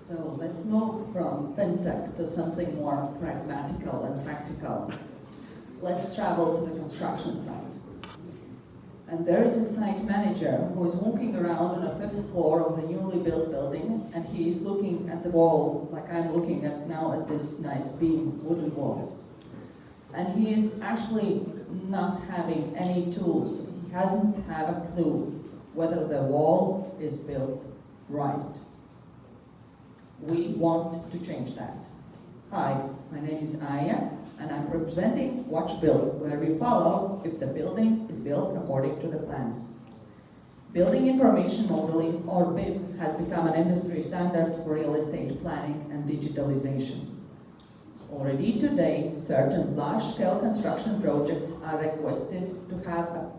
So let's move from fintech to something more pragmatical and practical. Let's travel to the construction site. And there is a site manager who is walking around on the 5th floor of the newly built building, and he is looking at the wall like I'm looking at now at this nice beam wooden wall. And he is actually not having any tools. He doesn't have a clue whether the wall is built right. We want to change that. Hi, my name is Aya, and I'm representing WatchBuilt, where we follow if the building is built according to the plan. Building Information Modeling, or BIM, has become an industry standard for real estate planning and digitalization. Already today, certain large-scale construction projects are requested to have a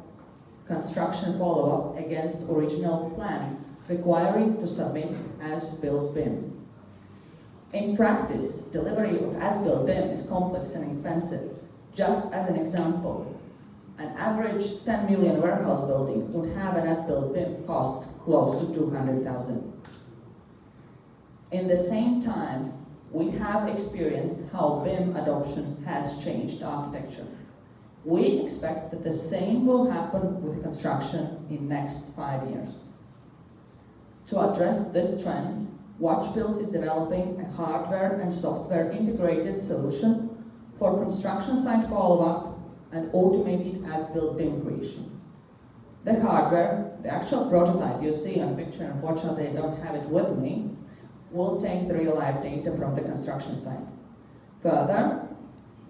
construction follow-up against original plan, requiring to submit as-built BIM. In practice, delivery of as-built BIM is complex and expensive. Just as an example, an average 10 million warehouse building would have an as-built BIM cost close to 200,000. In the same time, we have experienced how BIM adoption has changed architecture. We expect that the same will happen with construction in next 5 years. To address this trend, WatchBuilt is developing a hardware and software integrated solution for construction site follow-up and automated as-built BIM creation. The hardware, the actual prototype you see on picture, unfortunately I don't have it with me, will take the real-life data from the construction site. Further,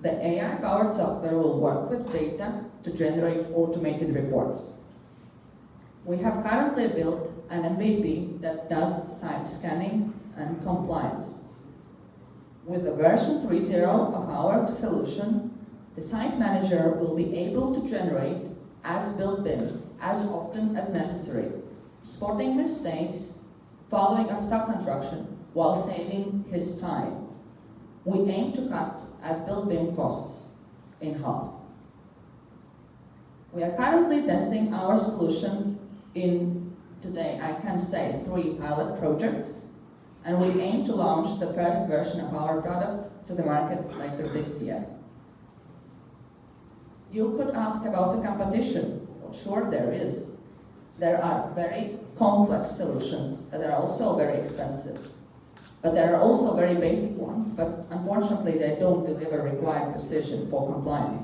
the AI-powered software will work with data to generate automated reports. We have currently built an MVP that does site scanning and compliance. With the version 3.0 of our solution, the site manager will be able to generate as-built BIM as often as necessary, spotting mistakes, following up subcontraction while saving his time. We aim to cut as-built BIM costs in half. We are currently testing our solution in, today I can say, 3 pilot projects, and we aim to launch the first version of our product to the market later this year. You could ask about the competition. Well, sure there is. There are very complex solutions that are also very expensive. But there are also very basic ones, but unfortunately they don't deliver required precision for compliance.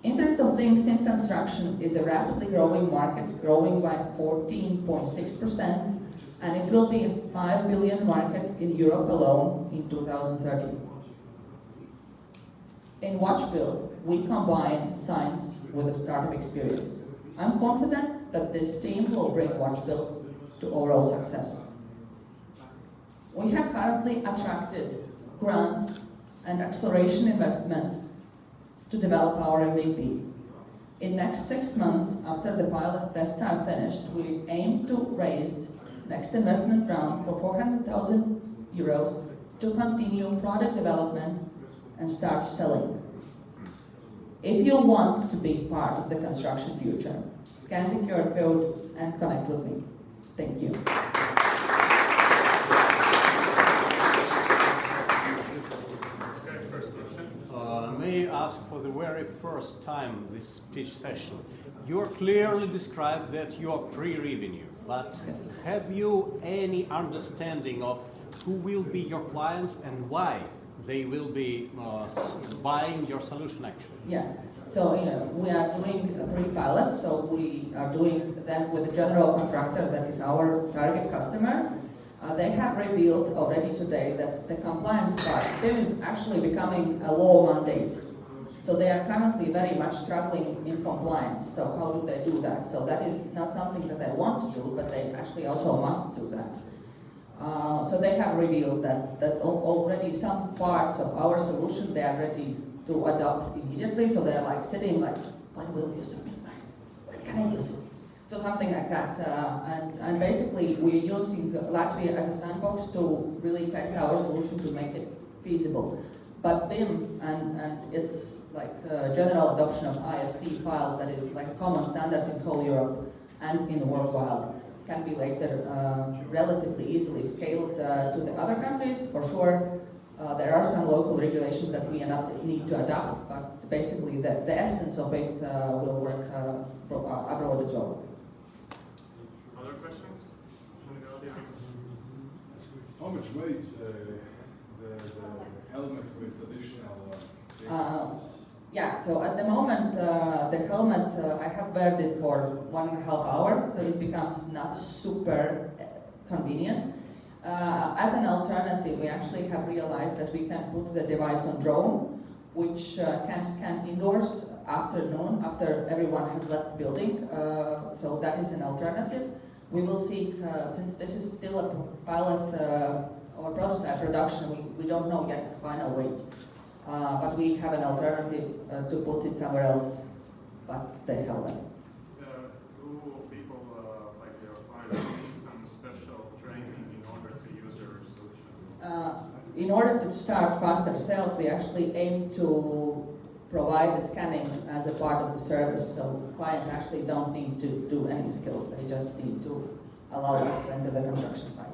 Internet of Things in construction is a rapidly growing market, growing by 14.6%, and it will be a 5 billion market in Europe alone in 2030. In WatchBuilt, we combine science with a startup experience. I'm confident that this team will bring WatchBuilt to overall success. We have currently attracted grants and acceleration investment to develop our MVP. In next 6 months, after the pilot tests are finished, we aim to raise next investment round for 400,000 euros to continue product development and start selling. If you want to be part of the construction future, scan the QR code and connect with me. Thank you. May I ask for the very first time this pitch session, you are clearly described that you are pre-revenue, but Yes. have you any understanding of who will be your clients and why they will be buying your solution actually? Yeah, so we are doing 3 pilots, so we are doing them with a general contractor that is our target customer. They have revealed already today that the compliance part, BIM is actually becoming a law mandate. So they are currently very much struggling in compliance. So how do they do that? So that is not something that they want to do, but they actually also must do that. So they have revealed that already some parts of our solution they are ready to adopt immediately. So they're like sitting like, when will you submit mine? When can I use it? So something like that, and basically we're using Latvia as a sandbox to really test our solution to make it feasible. But BIM and its like general adoption of IFC files, that is like a common standard in whole Europe and in the worldwide, can be later relatively easily scaled to the other countries. For sure, there are some local regulations that we need to adapt, but basically the essence of it will work abroad as well. Other questions from the audience? How much weighs the helmet with additional things? Yeah, so at the moment, the helmet, I have weared it for 1.5 hours, so it becomes not super convenient. As an alternative, we actually have realized that we can put the device on drone, which can scan indoors after noon, after everyone has left the building. So that is an alternative. We will seek, since this is still a pilot or prototype production, we don't know yet the final weight. But we have an alternative to put it somewhere else but the helmet. Do people like your clients need some special training in order to use your solution? In order to start faster sales, we actually aim to provide the scanning as a part of the service, so client actually don't need to do any skills, they just need to allow us to enter the construction site.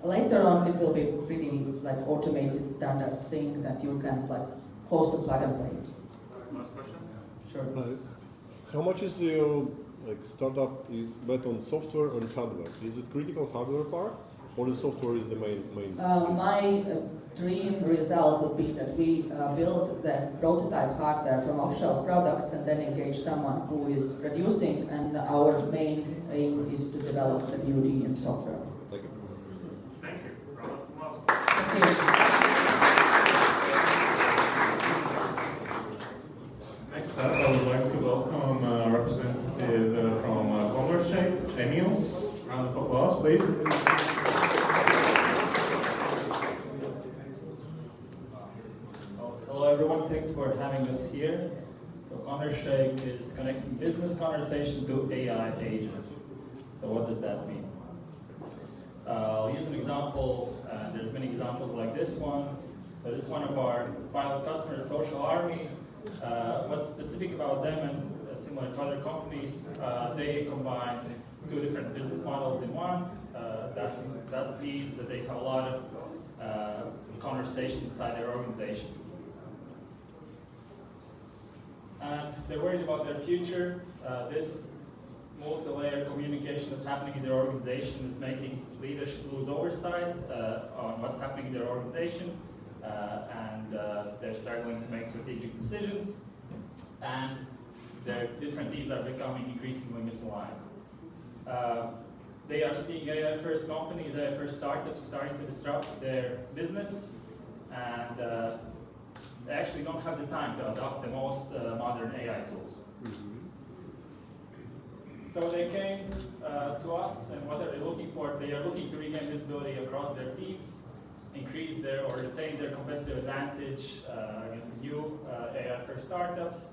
Later on, it will be pretty like automated standard thing that you can like close to plug and play. Last question? Sure. How much is your startup is bet on software and hardware? Is it critical hardware part, or the software is the main? My dream result would be that we build the prototype hardware from off-shelf products and then engage someone who is producing, and our main aim is to develop the beauty in software. Thank you. Thank you. Round of applause. Thank you. Next up, I would like to welcome a representative from Convershake, Emils. Round of applause, please. Hello everyone, thanks for having us here. So Convershake is connecting business conversation to AI agents. So what does that mean? I'll use an example. There's many examples like this one. So this one of our pilot customers, Social Army. What's specific about them and similar to other companies, they combine two different business models in one. That means that they have a lot of conversation inside their organization. And they're worried about their future. This multi-layer communication that's happening in their organization is making leadership lose oversight on what's happening in their organization, and they're struggling to make strategic decisions, and their different teams are becoming increasingly misaligned. They are seeing AI-first companies, AI-first startups starting to disrupt their business, and they actually don't have the time to adopt the most modern AI tools. So they came to us, and what are they looking for? They are looking to regain visibility across their teams, increase their or retain their competitive advantage against the new AI-first startups,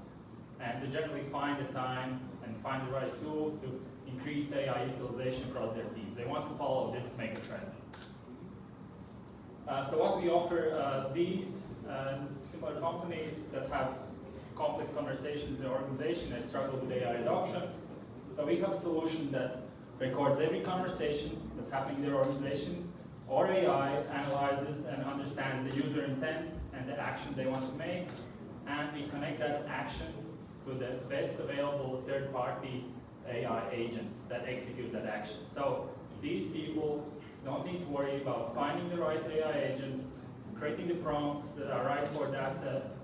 and to generally find the time and find the right tools to increase AI utilization across their teams. They want to follow this mega trend. So what we offer these similar companies that have complex conversations in their organization and struggle with AI adoption. So we have a solution that records every conversation that's happening in their organization, or AI analyzes and understands the user intent and the action they want to make, and we connect that action to the best available third-party AI agent that executes that action. So these people don't need to worry about finding the right AI agent, creating the prompts that are right for that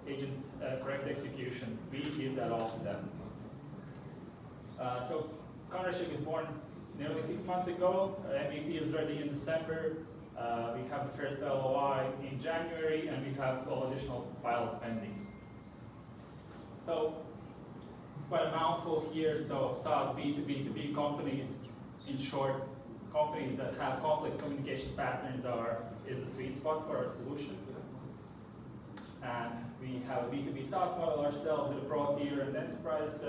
agent correct execution. We give that all to them. So Convershake is born nearly 6 months ago. MVP is ready in December. We have the first LOI in January, and we have 12 additional pilots pending. So it's quite a mouthful here. So SaaS B2B2B companies, in short, companies that have complex communication patterns is the sweet spot for our solution. And we have a B2B SaaS model ourselves at a pro tier and enterprise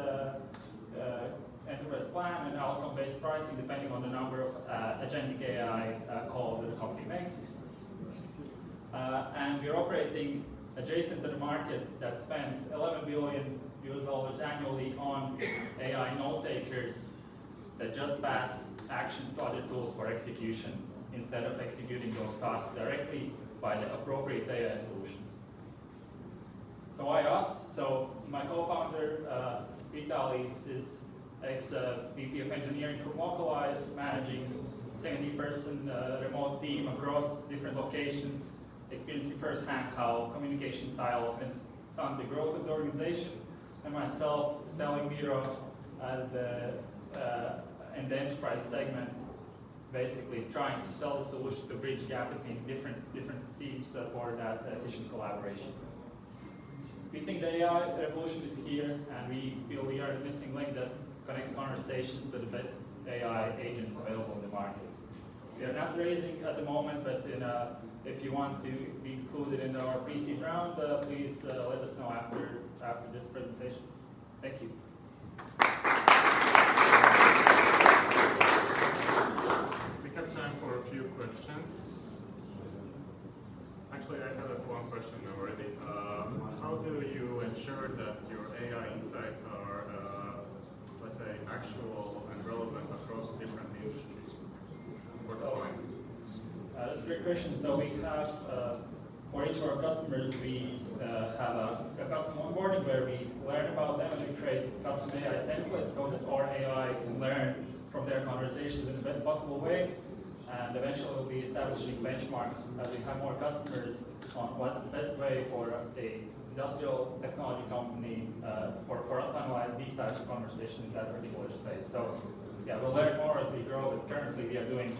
plan and outcome-based pricing depending on the number of agentic AI calls that the company makes. And we're operating adjacent to the market that spends $11 billion annually on AI note takers that just pass actions to other tools for execution instead of executing those tasks directly by the appropriate AI solution. So why us? So my co-founder, Vitalis, is ex-VP of engineering from Localize, managing 70-person remote team across different locations, experiencing firsthand how communication silos can stunt the growth of the organization, and myself selling Miro as in the enterprise segment, basically trying to sell the solution to bridge gap between different teams for that efficient collaboration. We think the AI revolution is here, and we feel we are the missing link that connects conversations to the best AI agents available in the market. We are not raising at the moment, but if you want to be included in our pre-seed round, please let us know after this presentation. Thank you. We have time for a few questions. Actually, I have one question already. How do you ensure that your AI insights are, let's say, actual and relevant across different industries for the client? That's a great question. So we have, for each of our customers, we have a custom onboarding where we learn about them and we create custom AI templates so that our AI can learn from their conversations in the best possible way. And eventually we'll be establishing benchmarks as we have more customers on what's the best way for a industrial technology company for us to analyze these types of conversations in that particular space. So yeah, we'll learn more as we grow, but currently we are doing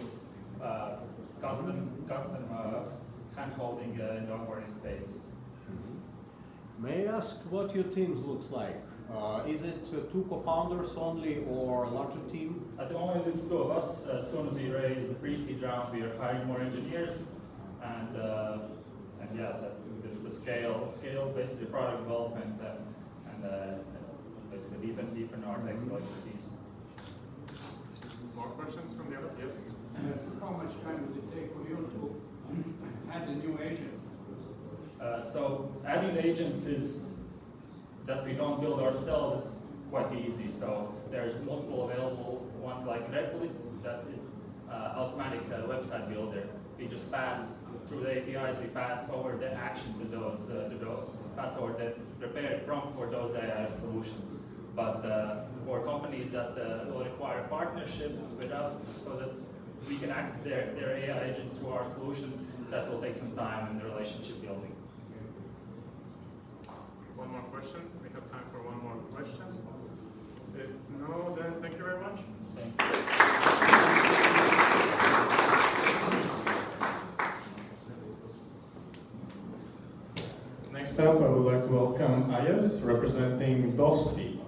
custom hand-holding in the onboarding space. May I ask what your team looks like? Is it two co-founders only or a larger team? At the moment it's two of us. As soon as we raise the pre-seed round, we are hiring more engineers, and yeah, that's the scale, basically product development and basically deepen our technical expertise. More questions from the other? Yes? How much time would it take for you to add a new agent? So adding the agents that we don't build ourselves is quite easy. So there's multiple available ones like WatchBuilt, that is automatic website builder. We just pass through the APIs. We pass over the action to those, pass over the prepared prompt for those AI solutions. But for companies that will require a partnership with us so that we can access their AI agents through our solution, that will take some time in the relationship building. One more question. We have time for one more question. If no, then thank you very much. Thank you. Next up, I would like to welcome Ayaz, representing Dosty.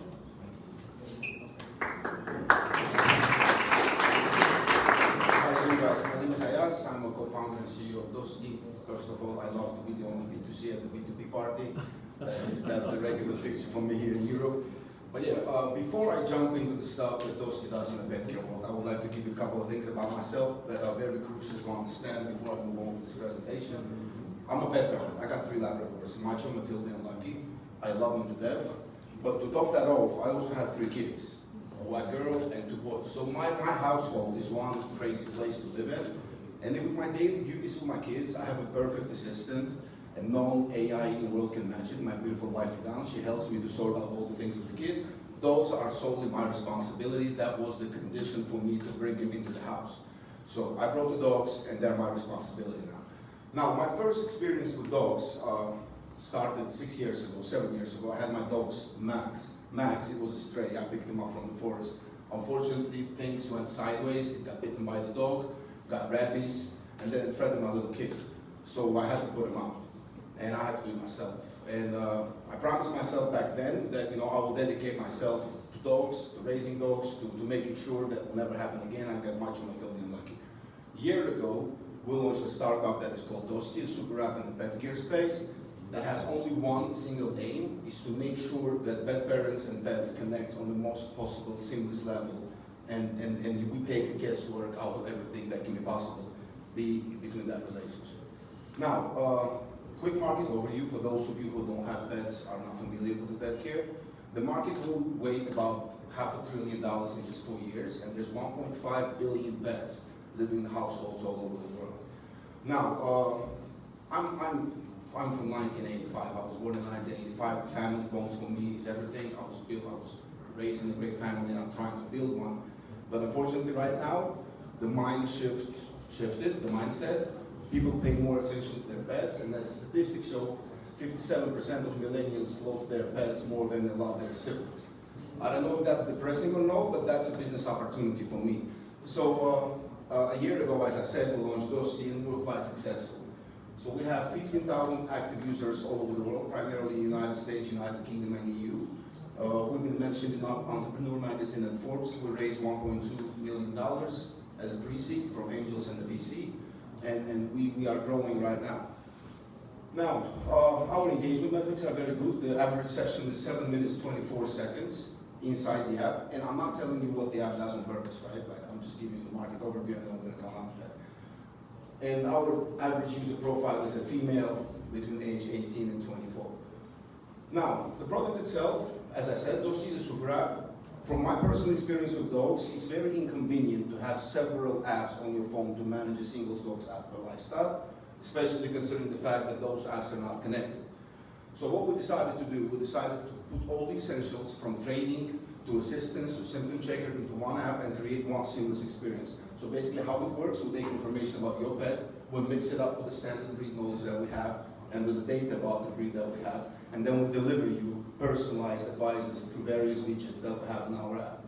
My name is Ayaz. I'm a co-founder and CEO of Dosty. First of all, I love to be the only B2C at the B2B party. That's a regular picture for me here in Europe. But yeah, before I jump into the stuff that Dosty does in the pet care world, I would like to give you a couple of things about myself that are very crucial to understand before I move on to this presentation. I'm a pet parent. I got 3 Labradors, Macho, Matilda, and Lucky. I love them to death. But to top that off, I also have 3 kids. A white girl and 2 boys. So my household is one crazy place to live in. And with my daily duties with my kids, I have a perfect assistant, and no AI in the world can match it. My beautiful wife down, she helps me to sort out all the things with the kids. Dogs are solely my responsibility. That was the condition for me to bring them into the house. So I brought the dogs, and they're my responsibility now. Now, my first experience with dogs started 7 years ago. I had my dogs, Max, it was a stray. I picked him up from the forest. Unfortunately, things went sideways. He got bitten by the dog, got rabies, and then it threatened my little kid. So I had to put him out, and I had to do it myself. And I promised myself back then that I will dedicate myself to dogs, to raising dogs, to making sure that will never happen again. I got Macho, Matilda, and Lucky. A year ago, we launched a startup that is called Dosty, a super app in the pet care space that has only one single aim, is to make sure that pet parents and pets connect on the most possible seamless level, and we take guesswork out of everything that can be possible between that relationship. Now, quick market overview for those of you who don't have pets, are not familiar with the pet care. The market will weigh about $500 billion in just 4 years, and there's 1.5 billion pets living in households all over the world. Now, I'm from 1985. I was born in 1985. Family bonds for me is everything. I was raised in a great family, and I'm trying to build one. But unfortunately, right now, the mind shifted, the mindset. People pay more attention to their pets, and as the statistics show, 57% of millennials love their pets more than they love their siblings. I don't know if that's depressing or no, but that's a business opportunity for me. So a year ago, as I said, we launched Dosty, and we were quite successful. So we have 15,000 active users all over the world, primarily in the United States, United Kingdom, and EU. We've been mentioned in Entrepreneur Magazine and Forbes. We raised $1.2 million as a pre-seed from angels and the VC, and we are growing right now. Now, our engagement metrics are very good. The average session is 7 minutes, 24 seconds inside the app, and I'm not telling you what the app does on purpose, right? Like, I'm just giving you the market overview, and then I'm going to come up with that. And our average user profile is a female between age 18 and 24. Now, the product itself, as I said, Dosty is a super app. From my personal experience with dogs, it's very inconvenient to have several apps on your phone to manage a single dog's app per lifestyle, especially considering the fact that those apps are not connected. So what we decided to do, we decided to put all the essentials from training to assistance to symptom checker into one app and create one seamless experience. So basically how it works, we take information about your pet, we mix it up with the standard breed knowledge that we have and with the data about the breed that we have, and then we deliver you personalized advices through various widgets that we have in our app.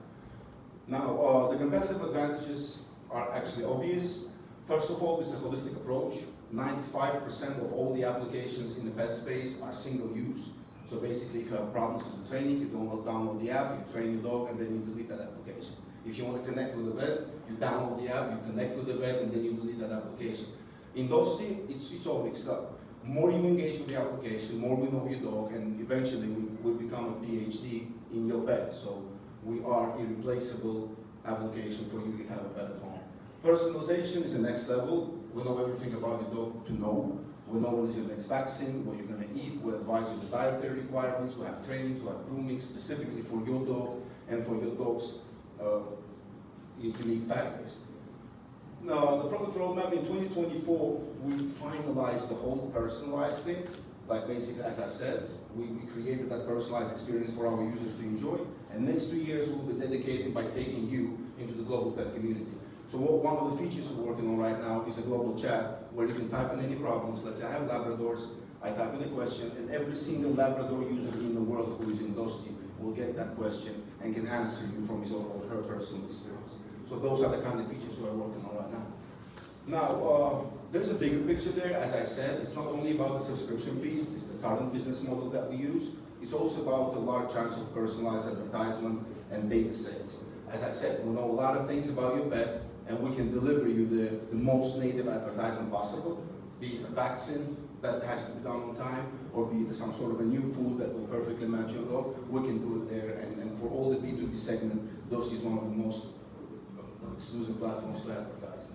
Now, the competitive advantages are actually obvious. First of all, this is a holistic approach. 95% of all the applications in the pet space are single use. So basically, if you have problems with the training, you don't download the app, you train your dog, and then you delete that application. If you want to connect with the vet, you download the app, you connect with the vet, and then you delete that application. In Dosty, it's all mixed up. More you engage with the application, more we know your dog, and eventually we become a PhD in your pet. So we are a irreplaceable application for you to have a pet at home. Personalization is the next level. We know everything about your dog to know. We know what is your next vaccine, what you're going to eat. We advise you the dietary requirements. We have trainings, we have grooming specifically for your dog and for your dog's unique factors. Now, the product roadmap in 2024, we finalized the whole personalized thing. Like basically, as I said, we created that personalized experience for our users to enjoy. And next 2 years, we'll be dedicated by taking you into the global pet community. So one of the features we're working on right now is a global chat where you can type in any problems. Let's say I have Labradors, I type in a question, and every single Labrador user in the world who is in Dosty will get that question and can answer you from his or her personal experience. So those are the kind of features we're working on right now. Now, there's a bigger picture there. As I said, it's not only about the subscription fees, it's the current business model that we use. It's also about the large chunks of personalized advertisement and data sales. As I said, we know a lot of things about your pet, and we can deliver you the most native advertisement possible, be it a vaccine that has to be done on time, or be it some sort of a new food that will perfectly match your dog. We can do it there, and for all the B2B segment, Dosty is one of the most exclusive platforms to advertise.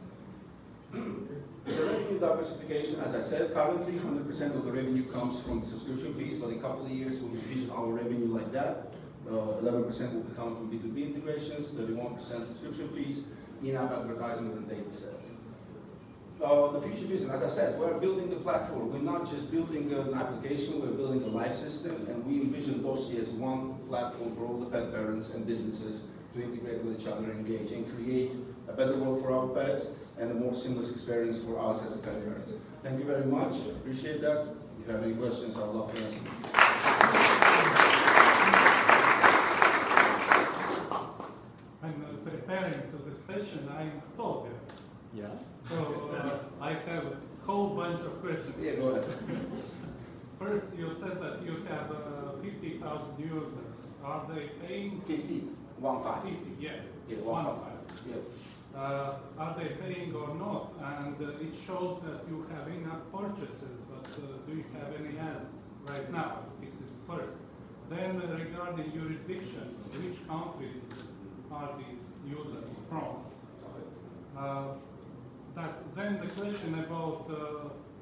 The revenue diversification, as I said, currently 100% of the revenue comes from subscription fees, but in a couple of years we'll envision our revenue like that. 11% will be coming from B2B integrations, 31% subscription fees, in-app advertisement, and data sales. The future vision, as I said, we're building the platform. We're not just building an application, we're building a life system, and we envision Dosty as one platform for all the pet parents and businesses to integrate with each other, engage, and create a better world for our pets and a more seamless experience for us as pet parents. Thank you very much. Appreciate that. If you have any questions, I'd love to answer. When preparing to the session, I installed it. Yeah. So I have a whole bunch of questions. Yeah, go ahead. First, you said that you have 50,000 users. Are they paying? 50, 1-5. 50, yeah. Yeah, 1-5. 1-5. Yeah. Are they paying or not? And it shows that you have in-app purchases, but do you have any ads right now? This is first. Then regarding jurisdictions, which countries are these users from? Then the question about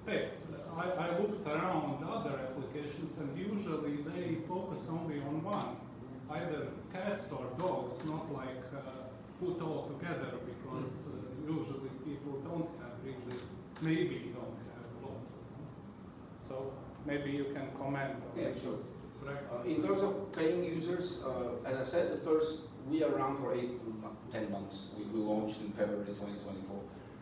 pets. I looked around other applications and usually they focus only on one. either cats or dogs, not like put all together, because usually people don't have really, maybe don't have a lot. So maybe you can comment on Yeah, this. sure. Right. In terms of paying users, as I said, we are around for 10 months. We launched in February 2024.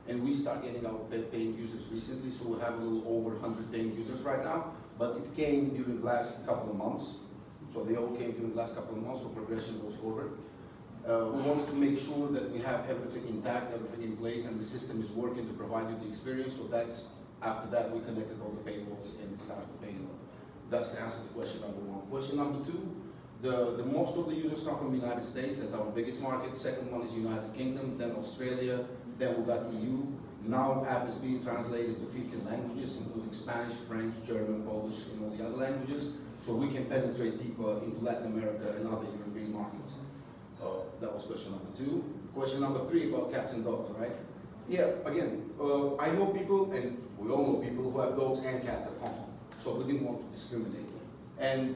And we start getting our paying users recently, so we have a little over 100 paying users right now. But it came during the last couple of months. So they all came during the last couple of months, so progression goes forward. We wanted to make sure that we have everything intact, everything in place, and the system is working to provide you the experience. So after that, we connected all the paywalls and it started paying off. That's the answer to question number one. Question number two, the most of the users come from the United States. That's our biggest market. Second one is United Kingdom, then Australia, then we got EU. Now app is being translated to 15 languages, including Spanish, French, German, Polish, and all the other languages. So we can penetrate deeper into Latin America and other European markets. That was question number two. Question number three about cats and dogs, right? Yeah, again, I know people, and we all know people who have dogs and cats at home. So we didn't want to discriminate. And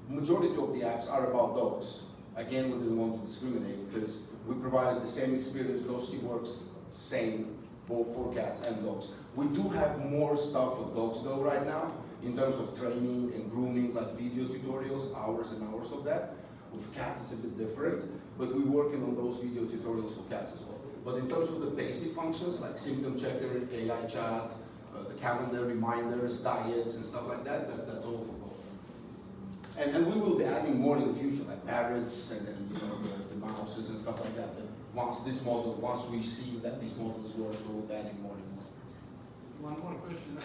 majority of the apps are about dogs. Again, we didn't want to discriminate because we provided the same experience. Dosty works same both for cats and dogs. We do have more stuff for dogs though right now in terms of training and grooming, like video tutorials, hours and hours of that. With cats, it's a bit different, but we're working on those video tutorials for cats as well. But in terms of the basic functions like symptom checker, AI chat, the calendar reminders, diets, and stuff like that, that's all for both. And we will be adding more in the future, like parrots and the mouses and stuff like that. But once we see that this model is working, we'll be adding more and more. One more question.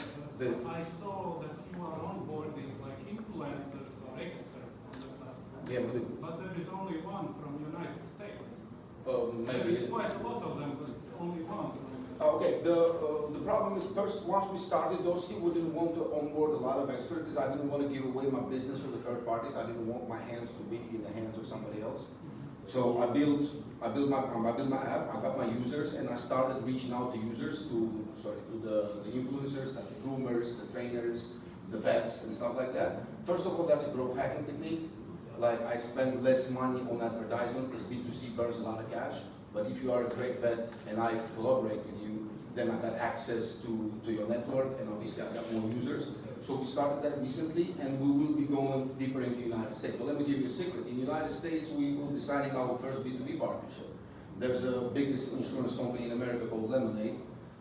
I saw that you are onboarding like influencers or experts on the platform. Yeah, we do. But there is only one from United States. Maybe. There is quite a lot of them, but only one. Okay, the problem is first, once we started Dosty, we didn't want to onboard a lot of experts because I didn't want to give away my business to the third parties. I didn't want my hands to be in the hands of somebody else. So I built my app, I got my users, and I started reaching out to users, to the influencers, like the groomers, the trainers, the vets, and stuff like that. First of all, that's a growth hacking technique. Like I spend less money on advertisement because B2C burns a lot of cash. But if you are a great vet and I collaborate with you, then I got access to your network, and obviously I got more users. So we started that recently, and we will be going deeper into the United States. But let me give you a secret. In the United States, we will be signing our first B2B partnership. There's a biggest insurance company in America called Lemonade.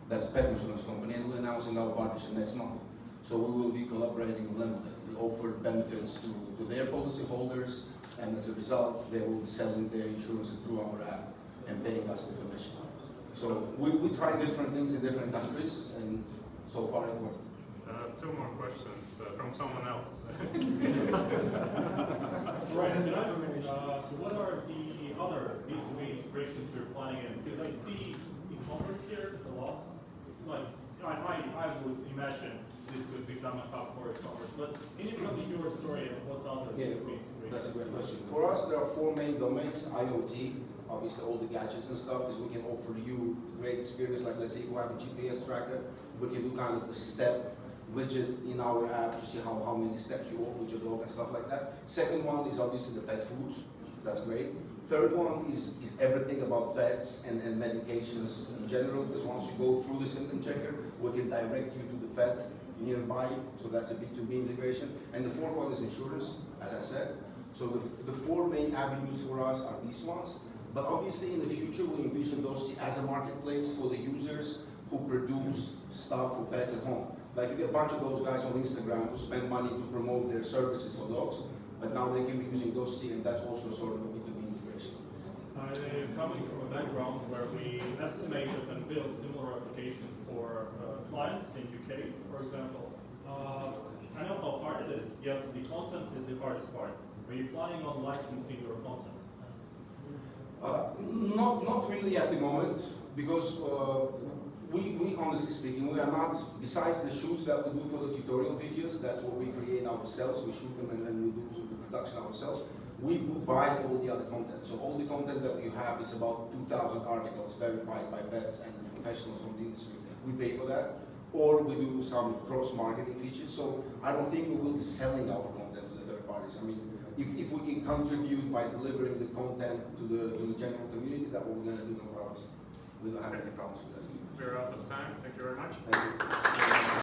That's a pet insurance company, and we're announcing our partnership next month. So we will be collaborating with Lemonade. We offer benefits to their policy holders, and as a result, they will be selling their insurances through our app and paying us the commission. So we try different things in different countries, and so far it worked. Two more questions from someone else. Right, so what are the other B2B integrations you're planning in? Because I see e-commerce here a lot. Like, I would imagine this could become a hub for e-commerce, but can you tell me your story of what other B2B integrations? That's a great question. For us, there are 4 main domains: IoT, obviously all the gadgets and stuff, because we can offer you a great experience. Like, let's say you have a GPS tracker, we can do kind of the step widget in our app to see how many steps you walk with your dog and stuff like that. Second one is obviously the pet foods. That's great. Third one is everything about vets and medications in general, because once you go through the symptom checker, we can direct you to the vet nearby, so that's a B2B integration. And the fourth one is insurance, as I said. So the 4 main avenues for us are these ones. But obviously in the future, we envision Dosty as a marketplace for the users who produce stuff for pets at home. Like, you get a bunch of those guys on Instagram who spend money to promote their services for dogs, but now they can be using Dosty, and that's also sort of a B2B integration. Coming from a background where we estimated and built similar applications for clients in UK, for example, I know how hard it is, yet the content is the hardest part. Are you planning on licensing your content? Not really at the moment, because we honestly speaking, we are not, besides the shoots that we do for the tutorial videos, that's what we create ourselves, we shoot them and then we do the production ourselves. We buy all the other content. So all the content that you have is about 2,000 articles verified by vets and professionals from the industry. We pay for that. Or we do some cross-marketing features. So I don't think we will be selling our content to the third parties. I mean, if we can contribute by delivering the content to the general community, that's what we're going to do, no problems. We don't have any problems with that.